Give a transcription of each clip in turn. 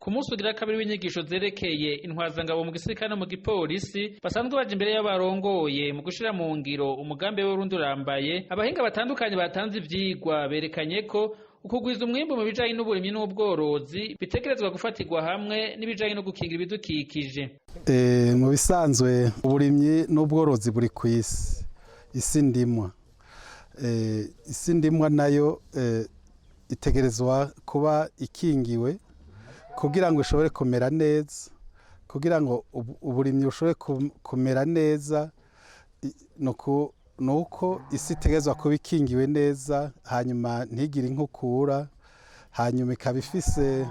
ku munsi ugira kabiri w'inyigisho zerekeye intwazangabo mu gisirikare no mu gipolisi basanzwe baje imbere y'abarongoye mu gushira mu ngiro umugambi w'Urundi urambaye, abahinga batandukanye batanze ivyigwa berekanye ko ukugwiza umwimbu mu bijanye n'uburimyi n'ubworozi bitegerezwa gufatirwa hamwe n'ibijanye no gukingira ibidukikije. Mu bisanzwe uburimyi n'ubworozi buri kw'isi, isi ndimwa. Isi ndimwa nayo itegerezwa kuba ikingiwe kugira ngo ishobore kumera neza, kugira ngo uburimyi bushobore kumera neza nuko isi itegerezwa kuba ikingiwe neza, hanyuma ntigire inkukura, hanyuma ikaba ifise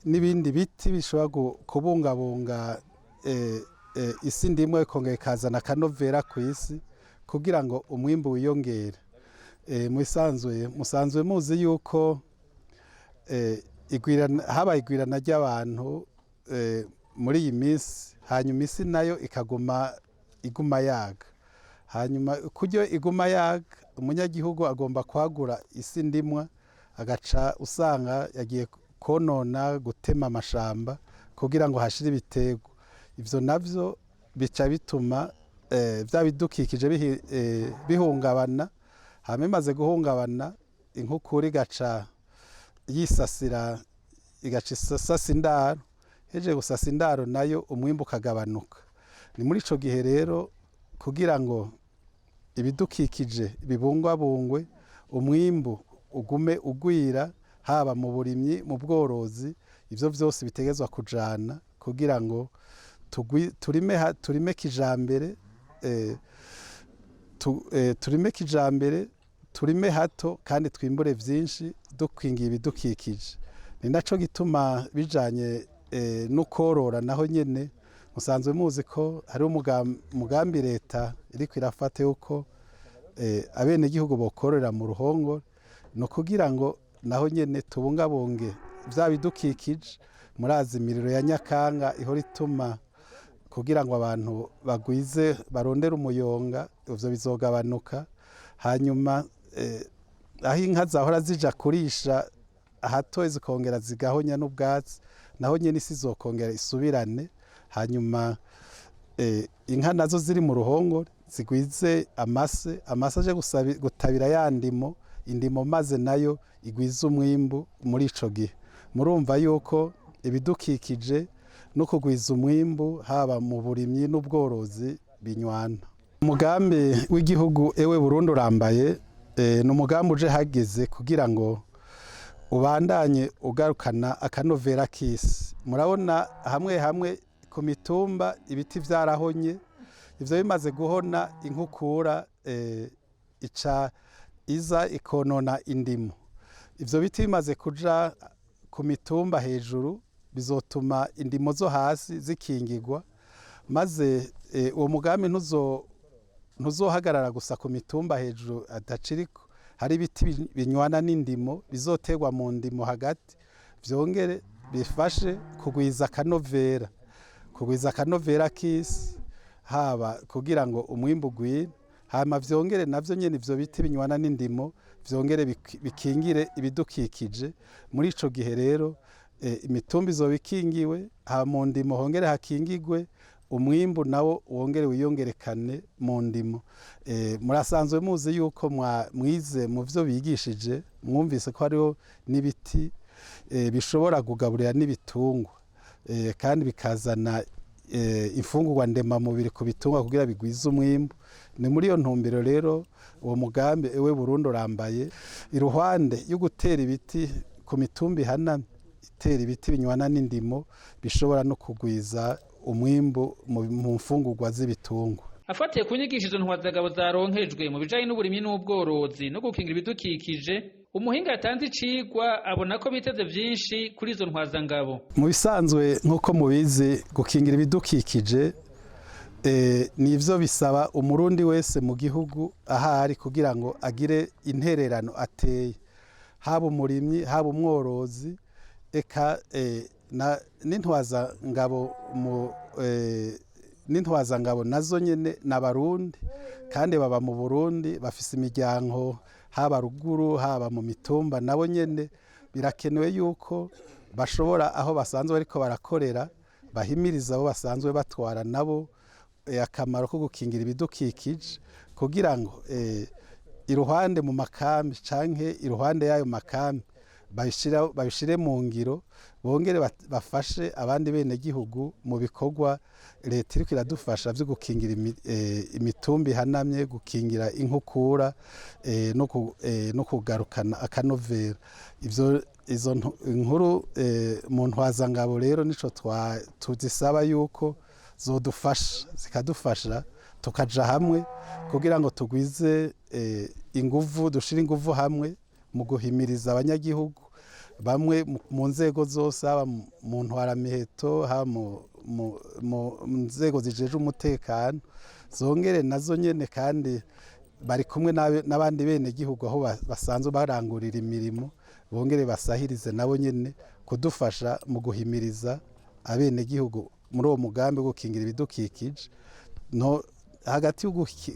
n'ibindi biti bishobora kubungabunga isi ndimwe, ikongera ikazana akanovera ku isi kugira ngo umwimbu wiyongere. Musanzwe muzi yuko habaye igwirana ry'abantu muri iyi minsi, hanyuma isi nayo iguma yaga. Hanyuma kuryo iguma yaga, umunyagihugu agomba kwagura isi ndimwa, agaca usanga yagiye konona gutema amashamba kugira ngo hashire ibiterwa. Ivyo navyo bica bituma vya bidukikije bihungabana, hama imaze guhungabana inkukura igaca yisasira, igaca isasa indaro, hejeje gusasa indaro nayo umwimbu ukagabanuka. Ni muri ico gihe rero kugira ngo ibidukikije bibungwabungwe, umwimbu ugume ugwira, haba mu burimyi, mu bworozi, ivyo vyose bitegezwa kujana kugira ngo turime kijambere, turime hato kandi twimbure vyinshi dukingiye ibidukikije. Ni naco gituma bijanye no korora naho nyene musanzwe muzi ko hari umugambi leta iriko irafata yuko abenegihugu bokorera mu ruhongore, no kugira ngo naho nyene tubungabunge vya bidukikije. Murazi imiriro ya Nyakanga ihora ituma kugira ngo abantu bagwize barondera umuyonga, ivyo bizogabanuka. Hanyuma aho inka zahora zija kurisha ahatoye zikongera zigahonya n'ubwatsi, naho nyene isi izokongera isubirane. Hanyuma inka nazo ziri mu ruhongore zigwize amase aje gutabira ya indimo maze nayo igwiza umwimbu. Muri ico gihe murumva yuko ibidukikije no kugwiza umwimbu haba mu burimyi n'ubworozi binywana. Umugambi w'igihugu ewe Burundi urambaye ni umugambi uje hageze kugira ngo ubandanye ugarukana akanovera k'isi. Murabona hamwe hamwe ku mitumba ibiti vyarahonye, ivyo bimaze guhona inkukura ica iza ikonona indimo. Ivyo biti bimaze kuja ku mitumba hejuru bizotuma indimo zo hasi zikingirwa, maze uwo mugambi ntuzohagarara gusa ku mitumba hejuru adaciriko. Hari ibiti binywana n'indimo bizoterwa mu ndimo hagati, vyongere bifashe kugwiza akanovera k'isi, haba kugira ngo umwimbu ugwire, hama vyongere navyo nyene ivyo biti binywana n'indimo vyongere bikingire ibidukikije. Muri ico gihe rero imitumba izoba ikingiwe, haba mu ndimo hongere hakingigwe, umwimbu nawo wongere wiyongerekane mu ndimo. Murasanzwe muzi yuko mwize mu vyo bigishije, mwumvise ko hariho n'ibiti bishobora kugaburira n'ibitungwa, kandi bikazana imfungurwa ndemamubiri ku bitungwa kugira bigwize umwimbu. Ni muri iyo ntumbero rero uwo mugambi ewe Burundi urambaye, iruhande yo gutera ibiti ku mitumba ihanamye, itera ibiti binywana n'indimo bishobora no kugwiza umwimbu mu mfungurwa z'ibitungwa. Afatiye ku nyigisho izo ntwazangabo zaronkejwe mu bijanye n'uburimyi n'ubworozi no gukingira ibidukikije, umuhinga yatanze icigwa abona ko biteze vyinshi kuri izo ntwazangabo. Mu bisanzwe nk'uko mubizi, gukingira ibidukikije nivyo bisaba umurundi wese mu gihugu ahari kugira ngo agire intererano ateye, haba umurimyi, haba umworozi, eka n'intwazangabo nazo nyene n'abarundi, kandi baba mu Burundi, bafise imiryango haba ruguru haba mu mitumba. Nabo nyene birakenewe yuko bashobora aho basanzwe ariko barakorera bahimiriza abo basanzwe batwara nabo akamaro ko gukingira ibidukikije kugira ngo iruhande mu makambi canke iruhande y'ayo makambi babishire mu ngiro bongere bafashe abandi bene gihugu mu bikorwa leta iriko iradufasha vyo gukingira imitumba ihanamye gukingira inkukura no kugarukana akanovera izo nkuru mu ntwazangabo rero nico tuzisaba yuko zodufasha zikadufasha tukaja hamwe kugira ngo tugwize inguvu dushire inguvu hamwe mu guhimiriza abanyagihugu bamwe mu nzego zose haba mu ntwaramiheto haba mu nzego zijeje umutekano zongere nazo nyene kandi bari kumwe n'abandi bene gihugu aho basanzwe barangurira imirimo bongere basahirize nabo nyene kudufasha mu guhimiriza abene gihugu muri uwo mugambi wo gukingira ibidukikije no hagati yo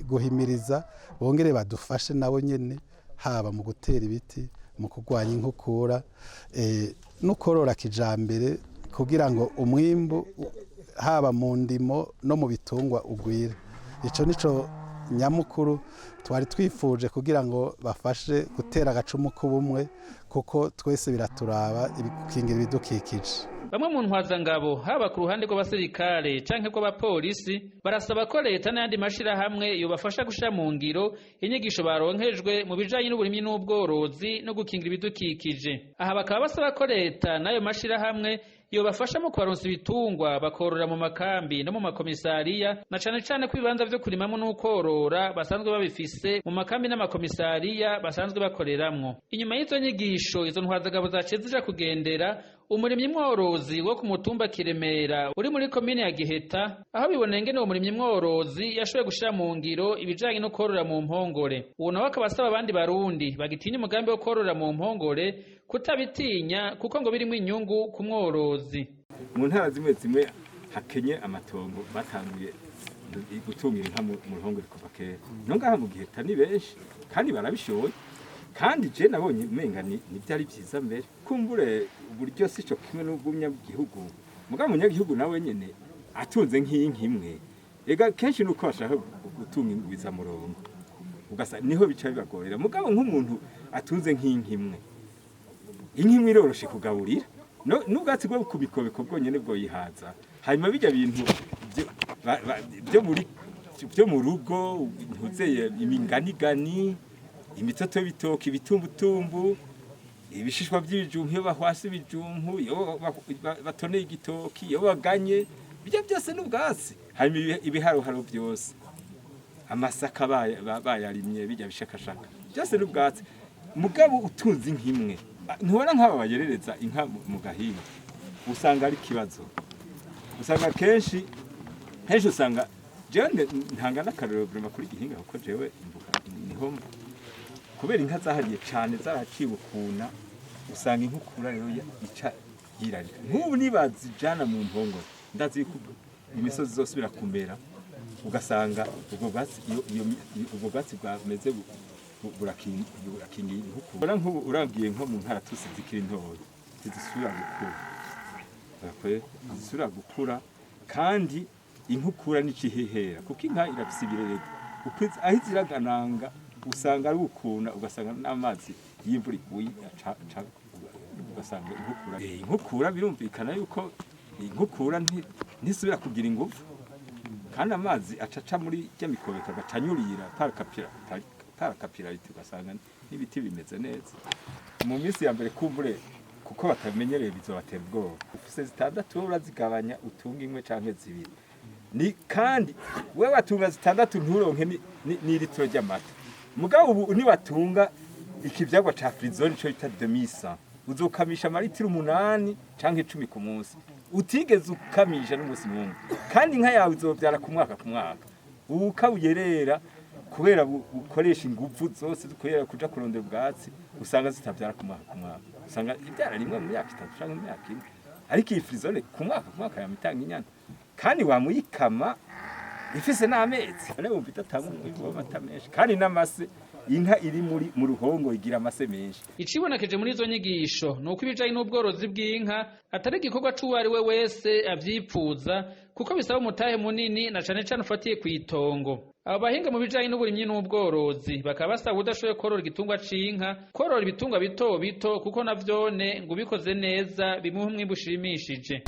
guhimiriza bongere badufashe nabo nyene haba mu gutera ibiti mu kurwanya inkukura no korora kijambere kugira ngo umwimbu haba mu ndimo no mu bitungwa ugwire ico nico nyamukuru twari twifuje kugira ngo bafashe gutera agacumu k'ubumwe kuko twese biraturaba gukingira ibidukikije. Bamwe mu ntwazangabo haba ku ruhande rw'abasirikare canke rw'abapolisi barasaba ko leta n'ayandi mashirahamwe yobafasha gushira mu ngiro inyigisho baronkejwe mu bijanye n'uburimyi n'ubworozi no gukingira ibidukikije. Aha bakaba basaba ko leta n'ayo mashirahamwe yobafasha mu kubaronsa ibitungwa bakorora mu makambi no mu makomisariya na cane cane ko ibibanza vyo kurimamwo n'ukorora basanzwe babifise mu makambi n'amakomisariya basanzwe bakoreramwo. Inyuma y'izo nyigisho izo ntwazangabo zaciye zija kugendera umurimyi mworozi wo ku mutumba Kiremera uri muri komine ya Giheta aho biboneye ngene uwo murimyi mworozi yashoboye gushira mu ngiro ibijanye no korora mu mpongore. Uwo nawe akaba asaba abandi barundi bagitinya umugambi wo korora mu mpongore kutabitinya kuko ngo birimwo inyungu ku mworozi. Mu ntara zimwe zimwe hakenye amatongo batanguye gutungira inka mu ruhongore kuva kera. No ngaha mu Giheta ni benshi kandi barabishoboye. Kandi je nabonye umenga ni byari byiza mbere kumbure uburyo sico kimwe n'ubwumya bw'igihugu mugabo munyagihugu nawe nyene atunze nk'inka imwe ega kenshi nuko bashaka gutunga ingwiza murongo ugasa niho bica bibagorera mugabo nk'umuntu atunze nk'inka imwe iroroshe kugaburira n'ubwatsi bwo kubikobeko bwonyene bwo yihaza hanyuma bijya bintu byo mu rugo ntuzeye iminganigani imitoto y'ibitoki ibitumbutumbu ibishishwa by'ibijumbu iyo bahwase ibijumbu iyo batoneye igitoki iyo baganye bijya byose n'ubwatsi harimo ibiharoharo byose amasaka bayarimye bijya bishakashaka byose n'ubwatsi mugabo utunze nk'imwe ntubona nk'aba bayerereza inka mu gahinga usanga ari kibazo usanga kenshi usanga jewe ntanga n'akarorero kuri gihinga kuko jewe niho kubera inka zahariye cyane zaraciwe ukuna usanga inkukura rero ica yirarika nk'ubu nibazijana mu mpongore ndazi ko imisozi zose birakumera ugasanga ubwo bwatsi bwameze burakingiye inkukura nk'ubu uragiye nko mu ntara tusi zikiri ntoya zisubira gukura kandi inkukura n'icihehera kuko inka irafise ibirere aho iziragananga usanga ari ukuna ugasanga n'amazi y'imvura iguye ugasanga inkukura birumvikana yuko inkukura ntisubira kugira ingufu kandi amazi acaca muri rya mikobeko agacanyurira parakapirarite ugasanga n'ibiti bimeze neza mu minsi ya mbere kumbure kuko batamenyereye bizobatera ubwoba ufise 6 urazigabanya utunga imwe canke zibiri ni kandi wewe watunga 6 nturonke ni litiro ry'amata mugabo ubu nibatunga ikivyagwa ca frizone cyo bita demisa uzokamisha amaritiro 8 canke 10 ku munsi utigeze ukamisha n'umusi mumwe kandi inka yawe izovyara ku mwaka ukabuyerera kubera ukoresha ingufu zose dukorera kuja kurondera ubwatsi usanga zitavyara ku mwaka usanga ibyara rimwe mu myaka 3 canke mu myaka 4 ariko iyi frizone ku mwaka yamitanga inyana kandi wamuyikama ifise n'amezi ane wumva itatanga umwimbu w'amata menshi kandi n'amase inka iri mu ruhongo igira amase menshi. Icibonekeje muri izo nyigisho nuko ibijanye n'ubworozi bw'inka atari igikorwa c'uwari we wese avyipfuza kuko bisaba umutahe munini na cane cane ufatiye kw'itongo. Abo bahinga mu bijanye n'uburimyi n'ubworozi bakaba basaba udashoboye korora igitungwa c'inka korora ibitungwa bito bito kuko navyone ngo ubikoze neza bimuha umwimbu ushimishije.